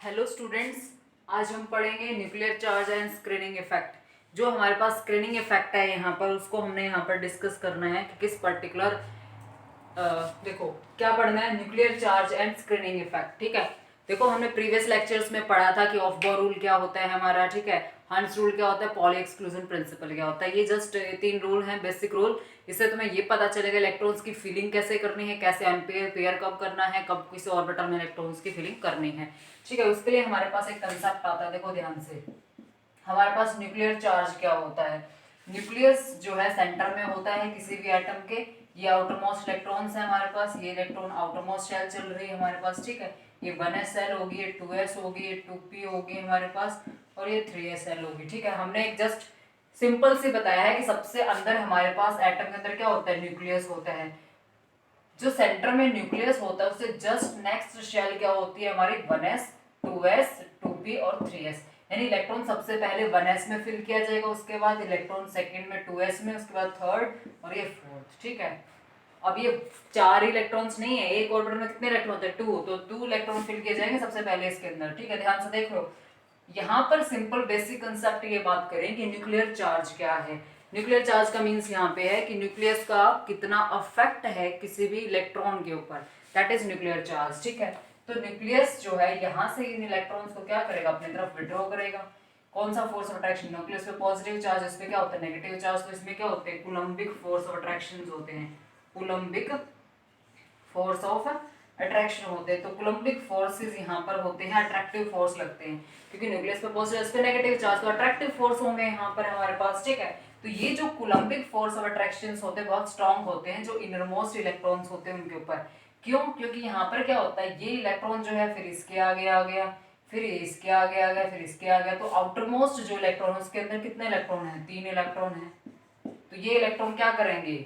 Hello students, आज हम पढ़ेंगे nuclear charge and screening effect. जो हमारे पास स्क्रीनिंग इफेक्ट है यहाँ पर, उसको हमने यहाँ पर डिस्कस करना है कि किस पर्टिकुलर देखो क्या पढ़ना है, nuclear charge and screening effect. ठीक है, देखो हमने प्रीवियस लेक्चर्स में पढ़ा था कि ऑफ बोर रूल क्या होता है हमारा, ठीक है, हंस रूल क्या होता है, पॉली एक्सक्लूजन प्रिंसिपल क्या होता है। ये जस्ट 3 रूल हैं, बेसिक रूल। इससे तुम्हें ये पता चलेगा इलेक्ट्रॉन्स की फीलिंग कैसे करनी है, कैसे एम्पेयर पेयर कब करना है, कब किसी ऑर्बिटल में इलेक्ट्रॉन्स की फीलिंग करनी है। ठीक है, उसके लिए हमारे पास एक कंसेप्ट आता है, देखो ध्यान से। हमारे पास न्यूक्लियर चार्ज क्या होता है। न्यूक्लियस जो है सेंटर में होता है किसी भी एटम के। ये आउटरमोस्ट इलेक्ट्रॉन्स है हमारे पास, ये इलेक्ट्रॉन आउटरमोस्ट शेल चल रही है हमारे पास। ठीक है, ये 1s सेल होगी, ये 2s होगी, ये 2p होगी हमारे पास, और ये 3s सेल होगी। ठीक है, हमने एक जस्ट सिंपल से बताया है कि सबसे अंदर हमारे पास एटम के अंदर क्या होता है, न्यूक्लियस होता है। जो सेंटर में न्यूक्लियस होता है उससे जस्ट नेक्स्ट शेल क्या होती है हमारी, 1s 2s 2p और 3s। यानी इलेक्ट्रॉन सबसे पहले 1s में फिल किया जाएगा, उसके बाद इलेक्ट्रॉन सेकंड में 2s में, उसके बाद थर्ड और ये फोर्थ। ठीक है, अब ये 4 इलेक्ट्रॉन्स नहीं है, एक ऑर्डर में कितने इलेक्ट्रॉन होते हैं, 2, तो 2 इलेक्ट्रॉन फिल किए जाएंगे सबसे पहले इसके अंदर। ठीक है, ध्यान से देख लो। यहाँ पर सिंपल बेसिक कंसेप्ट ये बात करें कि न्यूक्लियर चार्ज क्या है। न्यूक्लियर चार्ज का मीन्स यहाँ पे है कि न्यूक्लियस का कितना अफेक्ट है किसी भी इलेक्ट्रॉन के ऊपर, दैट इज न्यूक्लियर चार्ज। ठीक है, तो न्यूक्लियस जो है यहाँ से इन इलेक्ट्रॉन्स को क्या करेगा, अपनी तरफ विड्रॉ करेगा। कौन सा फोर्स ऑफ अट्रैक्शन, न्यूक्लियस पे पॉजिटिव चार्ज, इस पे क्या होता है नेगेटिव चार्ज, तो इसमें क्या होते हैं कूलम्बिक फोर्स ऑफ अट्रैक्शन होते हैं, कूलम्बिक फोर्स ऑफ अट्रैक्शन होते हैं। तो कूलम्बिक फोर्सेस यहाँ पर होते हैं, अट्रैक्टिव फोर्स लगते हैं, क्योंकि न्यूक्लियस पे पॉजिटिव इस पे नेगेटिव चार्ज, तो अट्रैक्टिव फोर्स होंगे यहाँ पर हमारे पास। ठीक है, तो ये जो कूलम्बिक फोर्स ऑफ अट्रैक्शन होते हैं बहुत स्ट्रांग होते हैं जो इनरमोस्ट इलेक्ट्रॉन्स होते हैं उनके ऊपर। क्यों, क्योंकि यहाँ पर क्या होता है, ये इलेक्ट्रॉन जो है फिर इसके आगे आ गया, फिर इसके आगे आ गया, फिर इसके आ गया, तो आउटरमोस्ट जो इलेक्ट्रॉन है उसके अंदर कितने इलेक्ट्रॉन है, 3 इलेक्ट्रॉन है। तो ये इलेक्ट्रॉन क्या करेंगे,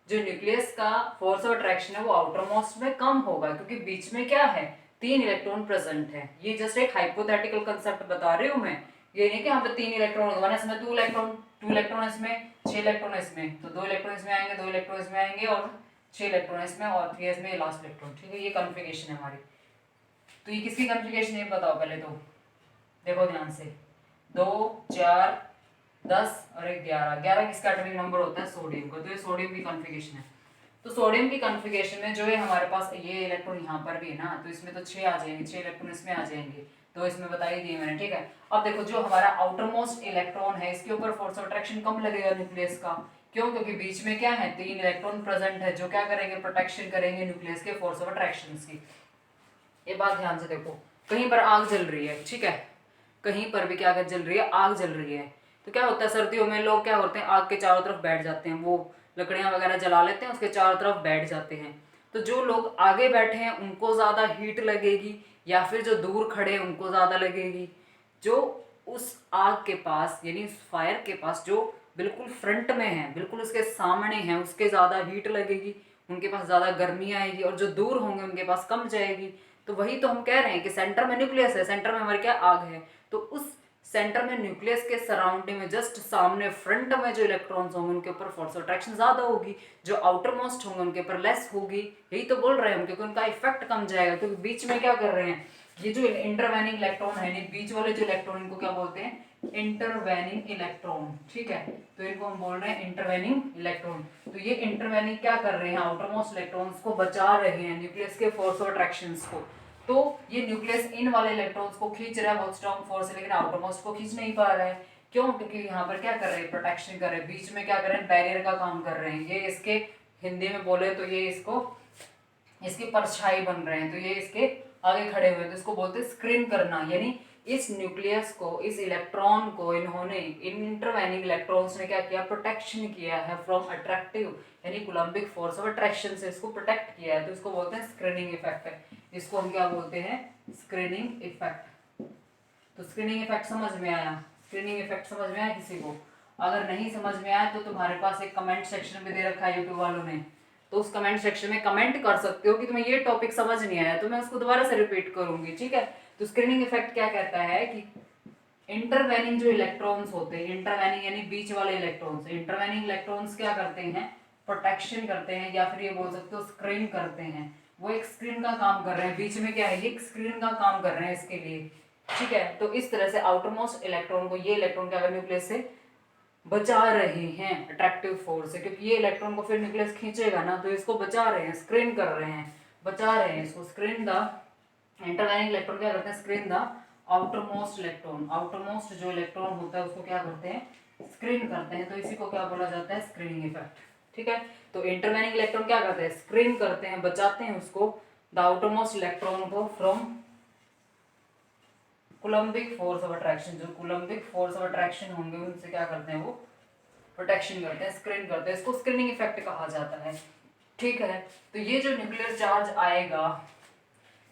जो न्यूक्लियस का फोर्स ऑफ अट्रैक्शन है वो आउटर मोस्ट में कम होगा, क्योंकि बीच में क्या है, 3 इलेक्ट्रॉन प्रेजेंट है। ये जस्ट एक हाइपोथेटिकल कंसेप्ट बता रही हूँ मैं, ये नहीं कि यहाँ पे 3 इलेक्ट्रॉन होगा, इसमें 2 इलेक्ट्रॉन इसमें, 6 इलेक्ट्रॉन इसमें, तो 2 इलेक्ट्रॉन इसमें आएंगे, 2 इलेक्ट्रॉन इसमें आएंगे और 6 इलेक्ट्रॉन इसमें और 3 इसमें लास्ट इलेक्ट्रॉन। ठीक है, ये कॉन्फ़िगरेशन है हमारी। तो ये किसकी कॉन्फ़िगरेशन है बताओ पहले तो, देखो ध्यान से। 2 4 10 और एक 11, 11 किसका एटॉमिक नंबर होता है, सोडियम का, तो ये सोडियम की कॉन्फ़िगरेशन है। तो सोडियम की कॉन्फ़िगरेशन में जो है हमारे पास ये इलेक्ट्रॉन यहाँ पर भी है ना, तो इसमें तो 6 आ जाएंगे, 6 इलेक्ट्रॉन इसमें आ जाएंगे, तो इसमें बता ही दिए मैंने। ठीक है, अब देखो जो हमारा आउटर मोस्ट इलेक्ट्रॉन है इसके ऊपर फोर्स ऑफ अट्रैक्शन कम लगेगा न्यूक्लियस का। क्यों, क्योंकि बीच में क्या है, 3 इलेक्ट्रॉन प्रेजेंट है जो क्या करेंगे, प्रोटेक्शन करेंगे न्यूक्लियस के फोर्स ऑफ अट्रैक्शन की। ये बात ध्यान से देखो, कहीं पर आग जल रही है, ठीक है, कहीं पर भी क्या जल रही है, आग जल रही है, तो क्या होता है सर्दियों में लोग क्या होते हैं, आग के चारों तरफ बैठ जाते हैं, वो लकड़ियां वगैरह जला लेते हैं, उसके चारों तरफ बैठ जाते हैं। तो जो लोग आगे बैठे हैं उनको ज़्यादा हीट लगेगी, या फिर जो दूर खड़े हैं उनको ज़्यादा लगेगी। जो उस आग के पास यानी उस फायर के पास जो बिल्कुल फ्रंट में है, बिल्कुल उसके सामने है, उसके ज़्यादा हीट लगेगी, उनके पास ज़्यादा गर्मी आएगी, और जो दूर होंगे उनके पास कम जाएगी। तो वही तो हम कह रहे हैं कि सेंटर में न्यूक्लियस है, सेंटर में हमारे क्या आग है, तो उस सेंटर में न्यूक्लियस के सराउंडिंग में जस्ट सामने फ्रंट में जो इलेक्ट्रॉन्स होंगे उनके ऊपर फोर्स ऑफ अट्रैक्शन ज्यादा होगी, जो आउटर मोस्ट होंगे उनके ऊपर लेस होगी। यही तो बोल रहे हैं हम, क्योंकि उनका इफेक्ट कम जाएगा, क्योंकि बीच में क्या कर रहे हैं, ये जो इंटरवेनिंग इलेक्ट्रॉन है, बीच वाले जो इलेक्ट्रॉन, इनको क्या बोलते हैं, इंटरवेनिंग इलेक्ट्रॉन। ठीक है, तो इनको हम बोल रहे हैं इंटरवेनिंग इलेक्ट्रॉन। तो ये इंटरवेनिंग क्या कर रहे हैं, आउटर मोस्ट इलेक्ट्रॉन्स को बचा रहे हैं न्यूक्लियस के फोर्स ऑफ अट्रैक्शंस को। तो ये न्यूक्लियस इन वाले इलेक्ट्रॉन्स को खींच रहा है बहुत स्ट्रॉन्ग फोर्स से, लेकिन आउटर मोस्ट को खींच नहीं पा रहा है। क्यों, क्योंकि यहाँ पर क्या कर रहे हैं, प्रोटेक्शन कर रहे हैं, बीच में क्या कर रहे हैं, बैरियर का काम कर रहे हैं। ये इसके हिंदी में बोले तो ये इसको इसकी परछाई बन रहे हैं, तो ये इसके आगे खड़े हुए, तो इसको बोलते हैं स्क्रीन करना। यानी इस न्यूक्लियस को, इस इलेक्ट्रॉन को इन्होंने, इन इंटरवेनिंग इलेक्ट्रॉन्स ने क्या किया, प्रोटेक्शन किया है फ्रॉम अट्रैक्टिव यानी कूलम्बिक फोर्स ऑफ अट्रैक्शन से, इसको प्रोटेक्ट किया है, तो इसको बोलते हैं स्क्रीनिंग इफेक्ट है। इसको हम क्या बोलते हैं, स्क्रीनिंग इफेक्ट। तो स्क्रीनिंग इफेक्ट समझ में आया, स्क्रीनिंग इफेक्ट समझ में आया किसी को? अगर नहीं समझ में आया तो तुम्हारे पास एक कमेंट सेक्शन भी दे रखा है यूट्यूब वालों ने, तो उस कमेंट सेक्शन में कमेंट कर सकते हो कि तुम्हें ये टॉपिक समझ नहीं आया, तो मैं उसको दोबारा से रिपीट करूंगी। ठीक है, तो स्क्रीनिंग इफेक्ट क्या कहता है कि इंटरवेनिंग जो इलेक्ट्रॉन्स होते हैं, इंटरवेनिंग यानी बीच वाले इलेक्ट्रॉन्स, इंटरवेनिंग इलेक्ट्रॉन्स क्या करते हैं, प्रोटेक्शन करते हैं, या फिर ये बोल सकते हो स्क्रीन करते हैं, वो एक स्क्रीन का काम कर रहे हैं, बीच में क्या है, ये एक स्क्रीन का काम कर रहे हैं इसके लिए, ठीक है। तो इस तरह से आउटर मोस्ट इलेक्ट्रॉन को, ये इलेक्ट्रॉन क्या न्यूक्लियस से बचा रहे हैं अट्रैक्टिव फोर्स से, क्योंकि ये इलेक्ट्रॉन को फिर न्यूक्लियस खींचेगा ना, तो इसको बचा रहे हैं, स्क्रीन कर रहे हैं, बचा रहे हैं इसको। स्क्रीन द इंटरलाइनिंग इलेक्ट्रॉन क्या करते हैं, screen the outer most electron. Outer most जो इलेक्ट्रॉन होता है उसको क्या करते हैं, स्क्रीन करते हैं, तो इसी को क्या बोला जाता है, स्क्रीनिंग इफेक्ट, ठीक है। तो इंटरलाइनिंग इलेक्ट्रॉन क्या करते हैं, स्क्रीन करते हैं, बचाते हैं उसको, द आउटर मोस्ट इलेक्ट्रॉन को from Coulombic force of attraction. जो कूलम्बिक फोर्स ऑफ अट्रैक्शन होंगे उनसे क्या करते हैं, वो प्रोटेक्शन करते हैं, स्क्रीन करते हैं, इसको स्क्रीनिंग इफेक्ट कहा जाता है, ठीक है। तो ये जो न्यूक्लियर चार्ज आएगा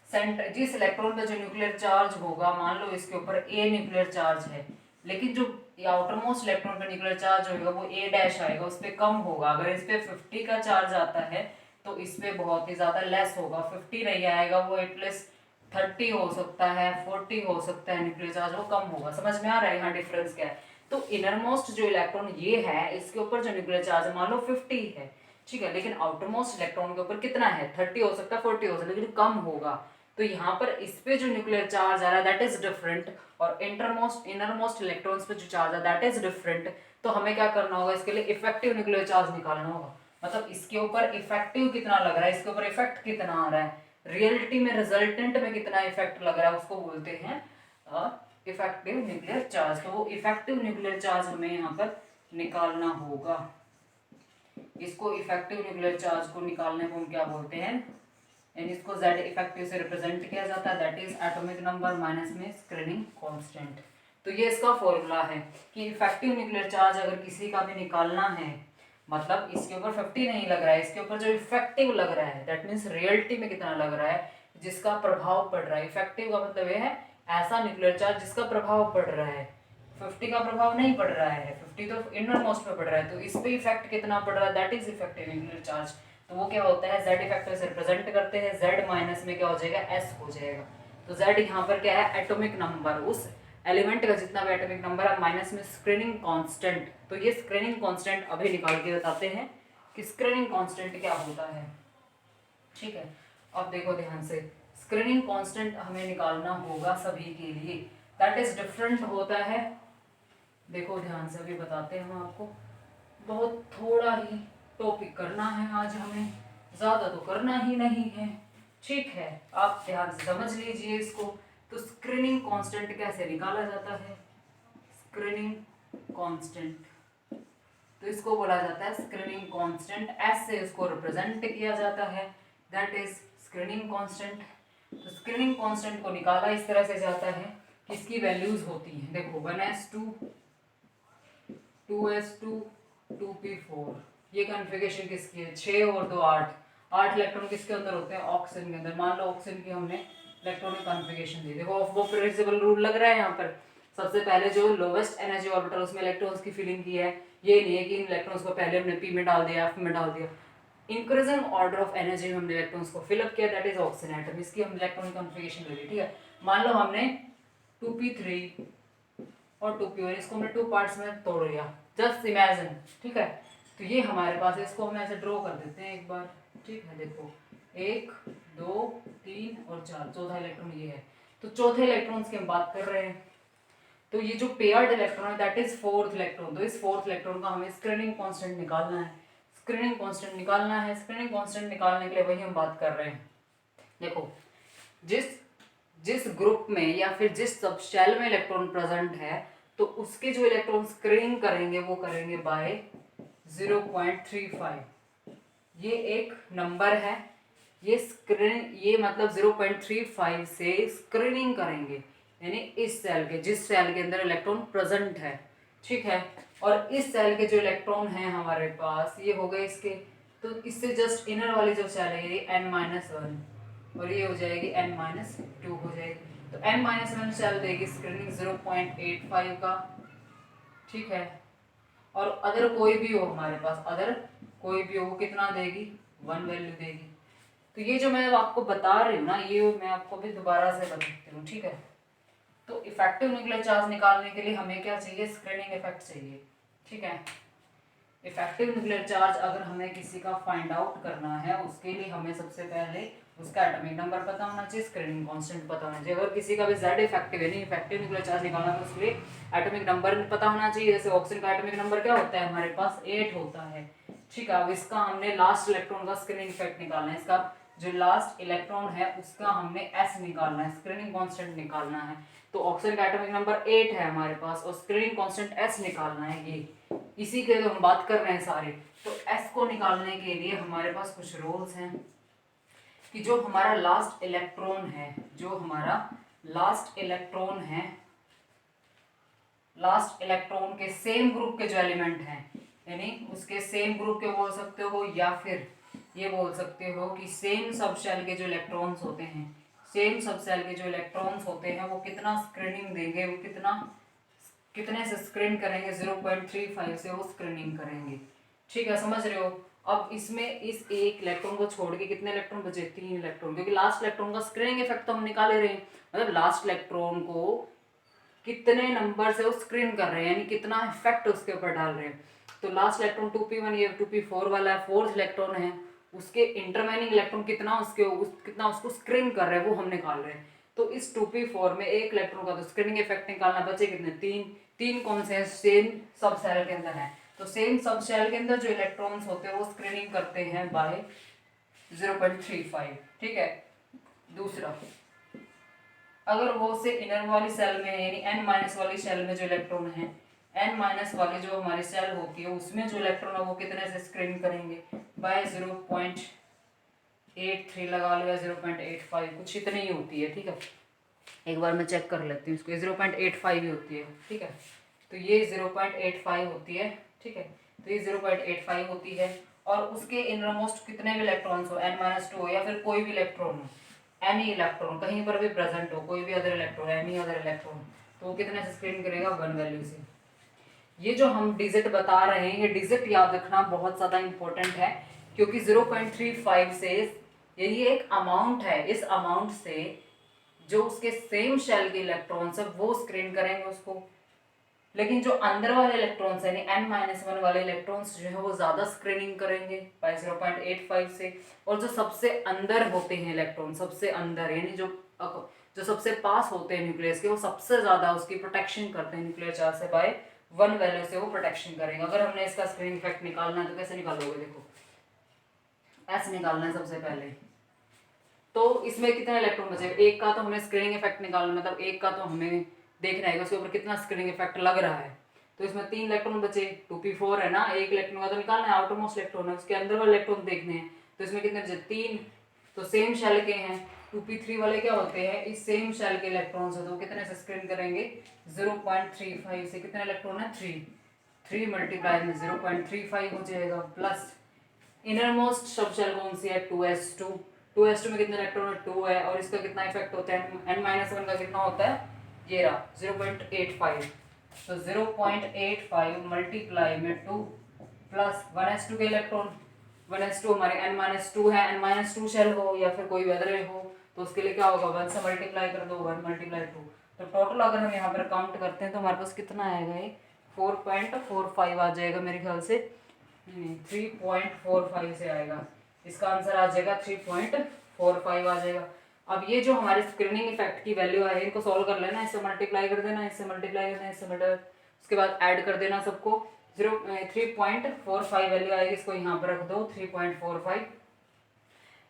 सेंटर, जिस इलेक्ट्रॉन का जो न्यूक्लियर चार्ज होगा, मान लो इसके ऊपर ए न्यूक्लियर चार्ज है, लेकिन जो आउटर मोस्ट इलेक्ट्रॉन का न्यूक्लियर चार्ज होगा वो ए डैश आएगा, उस पर कम होगा। अगर इस पे 50 का चार्ज आता है तो इस पे बहुत ही ज्यादा लेस होगा, 50 नहीं आएगा, वो एटलीस्ट 30 हो सकता है, 40 हो सकता है न्यूक्लियर चार्ज, वो कम होगा। समझ में आ रहा है यहाँ डिफरेंस क्या है। तो इनर मोस्ट जो इलेक्ट्रॉन ये है, इसके ऊपर जो न्यूक्लियर चार्ज मान लो 50 है, ठीक है, लेकिन आउटर मोस्ट इलेक्ट्रॉन के ऊपर कितना है, 30 हो सकता है, 40 हो सकता है, लेकिन कम होगा। तो यहाँ पर इस पे जो न्यूक्लियर चार्ज आ रहा है दैट इज डिफरेंट, और इनर मोस्ट इलेक्ट्रॉन्स पे जो चार्ज है दैट इज डिफरेंट। तो हमें क्या करना होगा, इसके लिए इफेक्टिव न्यूक्लियर चार्ज निकालना होगा, मतलब इसके ऊपर इफेक्टिव कितना लग रहा है, इसके ऊपर इफेक्ट कितना आ रहा है, रियलिटी में रिजल्टेंट में कितना इफेक्ट लग रहा है, उसको बोलते हैं इफेक्टिव न्यूक्लियर चार्ज। तो वो इफेक्टिव न्यूक्लियर चार्ज हमें यहाँ पर निकालना होगा। इसको इफेक्टिव न्यूक्लियर चार्ज को निकालने को हम क्या बोलते हैं, यानी इसको Z इफेक्टिव से रिप्रेजेंट किया जाता है, that is atomic number minus में स्क्रीनिंग कांस्टेंट। तो ये इसका फॉर्मूला है कि इफेक्टिव न्यूक्लियर चार्ज अगर किसी का भी निकालना है, मतलब इसके ऊपर 50 नहीं लग रहा है, इसके ऊपर जो इफेक्टिव लग रहा है दैट मीन्स रियलिटी में कितना लग रहा है, जिसका प्रभाव पड़ रहा है। इफेक्टिव का मतलब ये है ऐसा न्यूक्लियर चार्ज जिसका प्रभाव पड़ रहा है, 50 का प्रभाव नहीं पड़ रहा है, 50 तो इनर मोस्ट पे पड़ रहा है, तो इस पे इफेक्ट कितना पड़ रहा है, that is effective nuclear charge. तो वो क्या होता है, Z इफेक्टिव से रिप्रेजेंट करते हैं, Z माइनस में क्या हो जाएगा, S हो जाएगा। तो Z यहाँ पर क्या है, एटॉमिक नंबर, उस एलिमेंट का जितना भी एटॉमिक नंबर है, माइनस में स्क्रीनिंग कांस्टेंट। तो ये स्क्रीनिंग कांस्टेंट अभी निकाल के बताते हैं कि स्क्रीनिंग कांस्टेंट क्या होता है, ठीक है। अब देखो ध्यान से, स्क्रीनिंग कांस्टेंट हमें निकालना होगा सभी के लिए, दैट इज डिफरेंट होता है। देखो ध्यान से अभी बताते हैं हम आपको, बहुत थोड़ा ही टॉपिक करना है आज हमें, ज़्यादा तो करना ही नहीं है, ठीक है। आप ध्यान से समझ लीजिए इसको। तो स्क्रीनिंग कांस्टेंट कैसे निकाला जाता है, स्क्रीनिंग कांस्टेंट, तो इसको बोला जाता है स्क्रीनिंग कांस्टेंट, एस से इसको रिप्रेजेंट किया जाता है, दैट इज स्क्रीनिंग कांस्टेंट। तो स्क्रीनिंग कांस्टेंट को निकाला इस तरह से जाता है कि इसकी वैल्यूज होती हैं, देखो 1s2 2s2 2p4, ये कॉन्फ़िगरेशन किसकी है, 6 और 2 8, 8 इलेक्ट्रॉन किसके अंदर होते हैं, ऑक्सीजन के अंदर। मान लो ऑक्सीजन की हमने इलेक्ट्रॉनिक कॉन्फ़िगरेशन दी, देखो ऑफ वो प्रिंसिपल रूल लग रहा है यहाँ पर। सबसे पहले जो लोवेस्ट एनर्जी ऑर्बिटल उसमें इलेक्ट्रॉन्स की फिलिंग की है, ये नहीं है कि इन इलेक्ट्रॉन्स को पहले हमने पी में डाल दिया, एफ में डाल दिया, इंक्रीजिंग ऑर्डर ऑफ एनर्जी में हमने इलेक्ट्रॉन्स को फिलअप किया, दैट इज ऑक्सीजन एटम, इसकी हम इलेक्ट्रॉनिक कॉन्फ़िगरेशन लगी, ठीक है। मान लो हमने 2p3 और 2p1, इसको हमने 2 पार्ट्स में तोड़ लिया, जस्ट इमेजिन, ठीक है। तो ये हमारे पास है, इसको हम ऐसे ड्रॉ कर देते हैं एक बार, ठीक है। देखो 1 2 3 और 4, चौथा इलेक्ट्रॉन ये है। तो चौथे इलेक्ट्रॉन्स की हम बात कर रहे हैं, तो ये जो पेयर्ड इलेक्ट्रॉन है दैट इज फोर्थ इलेक्ट्रॉन। तो इस फोर्थ इलेक्ट्रॉन का हमें स्क्रीनिंग कांस्टेंट निकालना है, स्क्रीनिंग कांस्टेंट निकालना है। स्क्रीनिंग कांस्टेंट निकालने के लिए वही हम बात कर रहे हैं। देखो जिस जिस ग्रुप में या फिर जिस सब शेल में इलेक्ट्रॉन प्रेजेंट है, तो उसके जो इलेक्ट्रॉन स्क्रीनिंग करेंगे वो करेंगे बाय 0.35। ये एक नंबर है, ये मतलब 0.35 से स्क्रीनिंग करेंगे, यानी इस सेल के, जिस सेल के अंदर इलेक्ट्रॉन प्रेजेंट है, ठीक है। और इस सेल के जो इलेक्ट्रॉन हैं हमारे पास, ये हो गए इसके, तो इससे जस्ट इनर वाली जो सेल है ये n-1 और ये हो जाएगी n-2 हो जाएगी। तो n-1 सेल देगी स्क्रीनिंग 0.85 का, ठीक है। और अदर कोई भी हो हमारे पास, अदर कोई भी हो, वो कितना देगी, 1 वैल्यू देगी। तो ये जो मैं आपको बता रही हूँ ना, ये मैं आपको भी दोबारा से बताती हूँ, ठीक है। तो इफेक्टिव न्यूक्लियर चार्ज निकालने के लिए हमें क्या चाहिए, स्क्रीनिंग इफेक्ट चाहिए, ठीक है। इफेक्टिव न्यूक्लियर चार्ज अगर हमें किसी का फाइंड आउट करना है, उसके लिए हमें सबसे पहले उसका एटॉमिक नंबर पता होना चाहिए, स्क्रीनिंग कांस्टेंट पता होना चाहिए। अगर किसी का भी Z इफेक्टिव यानी इफेक्टिव न्यूक्लियर चार्ज निकालना है तो उसके लिए एटॉमिक नंबर पता होना चाहिए। जैसे ऑक्सीजन का एटॉमिक नंबर क्या होता है हमारे पास 8 होता है, ठीक है। अब इसका हमने लास्ट इलेक्ट्रॉन का स्क्रीनिंग इफेक्ट निकालना है, इसका जो लास्ट इलेक्ट्रॉन है उसका हमने S निकालना है, स्क्रीनिंग कांस्टेंट निकालना है। तो ऑक्सीजन का एटॉमिक नंबर 8 है हमारे पास और स्क्रीनिंग कांस्टेंट S निकालना है। ये इसी के तो हम बात कर रहे हैं सारे। तो S को निकालने के लिए हमारे पास कुछ रूल्स हैं कि जो हमारा लास्ट इलेक्ट्रॉन है, जो हमारा लास्ट इलेक्ट्रॉन है, लास्ट इलेक्ट्रॉन के सेम ग्रुप के जो एलिमेंट हैं, यानी उसके सेम ग्रुप के बोल सकते हो या फिर ये बोल सकते हो कि सेम सब शेल के जो इलेक्ट्रॉन्स होते हैं, सेम सब शेल के जो इलेक्ट्रॉन्स होते हैं वो कितना स्क्रीनिंग देंगे, वो कितने से स्क्रीन करेंगे, 0.35 से वो स्क्रीनिंग करेंगे, ठीक है। समझ रहे हो। अब इसमें इस एक इलेक्ट्रॉन को छोड़ के कितने इलेक्ट्रॉन बचे, 3 इलेक्ट्रॉन, क्योंकि लास्ट इलेक्ट्रॉन का स्क्रीनिंग इफेक्ट तो हम निकाल रहे हैं, मतलब लास्ट इलेक्ट्रॉन को कितने नंबर से वो स्क्रीन कर रहे हैं, यानी कितना इफेक्ट उसके ऊपर डाल रहे हैं। तो लास्ट इलेक्ट्रॉन 2p1 ये 2p4 वाला है, फोर्थ इलेक्ट्रॉन है, उसके इंटरमाइनिंग इलेक्ट्रॉन कितना कितना उसको स्क्रीन कर रहे हैं वो हम निकाल रहे हैं। तो इस 2p4 में एक इलेक्ट्रॉन का तो स्क्रीनिंग इफेक्ट निकालना, बचे कितने, 3 कौन से हैं, सेम सब शेल के अंदर है। तो सेम सब शेल के अंदर जो इलेक्ट्रॉन्स होते हैं वो स्क्रीनिंग करते हैं बाय 0.35, ठीक है। दूसरा, अगर वो से इनर वाली सेल में यानी n- वाली सेल में जो इलेक्ट्रॉन है, n- वाली जो हमारी सेल होती है उसमें जो इलेक्ट्रॉन है वो कितने से स्क्रीन करेंगे, बाय 0.83 लगा लो या 0.85, कुछ इतनी ही होती है, ठीक है। एक बार मैं चेक कर लेती हूँ इसको, 0.85 ही होती है, ठीक है। तो ये 0.85 होती है, ठीक है। तो ये 0.85 होती है और उसके इनरमोस्ट कितने भी इलेक्ट्रॉन्स हो, n-2 हो या फिर कोई भी इलेक्ट्रॉन हो, एनी इलेक्ट्रॉन कहीं पर भी प्रेजेंट हो, कोई भी other electron, any other electron, तो वो कितने से स्क्रीन करेगा, 1 वैल्यू से। ये जो हम डिजिट बता रहे हैं, ये डिजिट याद रखना बहुत ज़्यादा इंपॉर्टेंट है, क्योंकि 0.35 से यही एक अमाउंट है, इस अमाउंट से जो उसके सेम शेल के इलेक्ट्रॉन्स है वो स्क्रीन करेंगे उसको। लेकिन जो अंदर वाले इलेक्ट्रॉन्स यानी n-1 वाले इलेक्ट्रॉन्स जो है वो ज़्यादा स्क्रीनिंग करेंगे बाय 0.85 से। और जो सबसे अंदर होते हैं इलेक्ट्रॉन, सबसे अंदर यानी जो सबसे पास होते हैं न्यूक्लियस के, वो सबसे ज़्यादा उसकी प्रोटेक्शन करते हैं न्यूक्लियर चार्ज से, बाय 1 वैल्यू से वो प्रोटेक्शन करेंगे। अगर हमने इसका स्क्रीनिंग इफेक्ट निकालना है तो कैसे निकालोगे, देखो S निकालना है सबसे पहले। तो इसमें कितने इलेक्ट्रॉन बचेगा, एक का तो हमें स्क्रीनिंग इफेक्ट निकालना, मतलब एक का तो हमें देखना है उसके ऊपर कितना स्क्रीनिंग इफेक्ट लग रहा है। तो इसमें 3 इलेक्ट्रॉन बचे, 2p4 है ना, एक इलेक्ट्रॉन का तो निकालना है, आउटर मोस्ट इलेक्ट्रॉन है, उसके अंदर वाले इलेक्ट्रॉन देखने हैं। तो इसमें कितने बचे, 3, तो सेम शेल के हैं। 2p3 वाले क्या होते हैं, इस सेम शेल के इलेक्ट्रॉन्स है, तो कितने से स्क्रीन करेंगे, 0.35 से। कितने इलेक्ट्रॉन है, 3 मल्टीप्लाई में 0.35 हो जाएगा, plus inner most sub shell कौन सी है, 2s2। 2s2 में कितने इलेक्ट्रॉन है, 2 है, और इसका कितना इफेक्ट होता है, n-1 का कितना होता है, ये रहा 0.85। तो 0.85 मल्टीप्लाई में 2 प्लस 1s2 के इलेक्ट्रॉन, 1s2 हमारे n-2 है, n-2 शेल हो या फिर कोई अदर हो तो उसके लिए क्या होगा, 1 से मल्टीप्लाई कर दो, 1 मल्टीप्लाई 2। तो टोटल अगर हम यहाँ पर काउंट करते हैं तो हमारे पास कितना आएगा, ये 4.45 आ जाएगा मेरे ख्याल से, 3.45 से आएगा, इसका आंसर आ जाएगा 3.45 आ जाएगा। अब ये जो हमारे स्क्रीनिंग इफेक्ट की वैल्यू है इनको सॉल्व कर लेना, इससे मल्टीप्लाई कर देना, इससे मल्टीप्लाई कर देना, इससे मल्टीप्लाई, उसके बाद ऐड कर देना सबको, 3.45 वैल्यू आएगी, इसको यहाँ पर रख दो 3.45।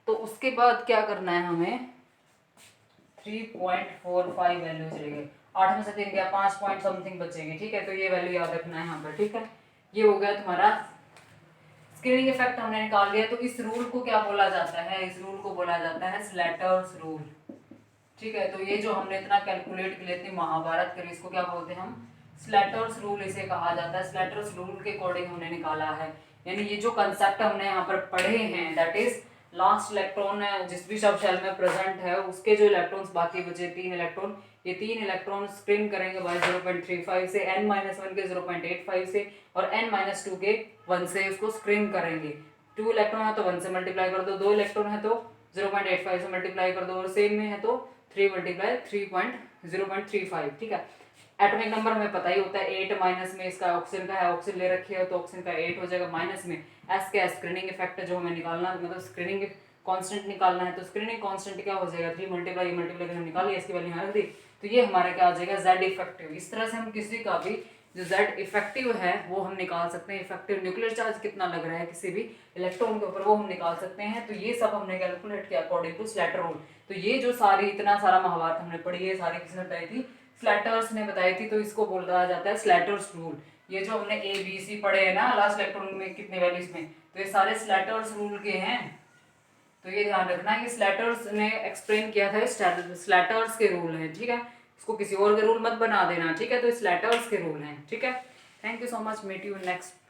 तो उसके बाद क्या करना है हमें, 3.45 वैल्यू चलेगी, 8 में से 3 गया, 5 पॉइंट समथिंग बचेगी, ठीक है। तो ये वैल्यू याद रखना है यहाँ पर, ठीक है। ये हो गया तुम्हारा स्क्रीनिंग इफेक्ट हमने निकाल दिया। तो इस रूल को क्या बोला जाता है, इस रूल को बोला जाता है स्लैटर्स रूल, ठीक है। तो ये जो हमने इतना कैलकुलेट किया, इतनी महाभारत करी, इसको क्या बोलते हैं हम, स्लैटर्स रूल इसे कहा जाता है। स्लैटर्स रूल के अकॉर्डिंग हमने निकाला है, यानी ये जो कंसेप्ट हमने यहाँ पर पढ़े हैं, दैट इज लास्ट इलेक्ट्रॉन जिस भी सब शेल में प्रेजेंट है उसके जो इलेक्ट्रॉन्स बाकी बचे 3 इलेक्ट्रॉन, ये 3 इलेक्ट्रॉन स्क्रीन करेंगे बाय 0.35 से, n-1 के 0.85 से और n-2 के 1 से उसको स्क्रीन करेंगे। 2 इलेक्ट्रॉन है तो 1 से मल्टीप्लाई कर दो, 2 इलेक्ट्रॉन है तो 0.85 से मल्टीप्लाई कर दो, और सेम में है तो 3 मल्टीप्लाई 0.35, ठीक है। एटॉमिक नंबर हमें पता ही होता है 8, माइनस में इसका ऑक्सीजन का है, ऑक्सीजन ले रखी है तो ऑक्सीजन का 8 हो जाएगा, माइनस में एस का स्क्रीनिंग इफेक्ट जो हमें निकालना, मतलब स्क्रीनिंग कांस्टेंट निकालना है, तो स्क्रीनिंग कांस्टेंट क्या हो जाएगा 3 मल्टीप्लाई करके हम निकाल लिया, इसकी वैल्यू यहाँ रख दी, तो ये हमारा क्या आ जाएगा Z इफेक्टिव। इस तरह से हम किसी का भी जो Z इफेक्टिव है वो हम निकाल सकते हैं। इफेक्टिव न्यूक्लियर चार्ज कितना लग रहा है किसी भी इलेक्ट्रॉन के ऊपर वो हम निकाल सकते हैं। तो ये सब हमने कैलकुलेट किया अकॉर्डिंग टू स्लैटर रूल। तो ये जो सारी इतना सारा महाभारत हमने पढ़ी है सारी किसने बताई थी, स्लैटर्स ने बताई थी। तो इसको बोला जाता है स्लैटर्स रूल। ये जो हमने A B C पढ़े हैं ना लास्ट इलेक्ट्रॉन में कितने वैल्यूज में, तो ये सारे स्लैटर्स रूल के हैं। तो ये ध्यान रखना कि स्लैटर्स ने एक्सप्लेन किया था, स्लैटर्स के रूल हैं, ठीक है। इसको किसी और के रूल मत बना देना, ठीक है। तो स्लैटर्स के रूल हैं, ठीक है। Thank you so much, meet you next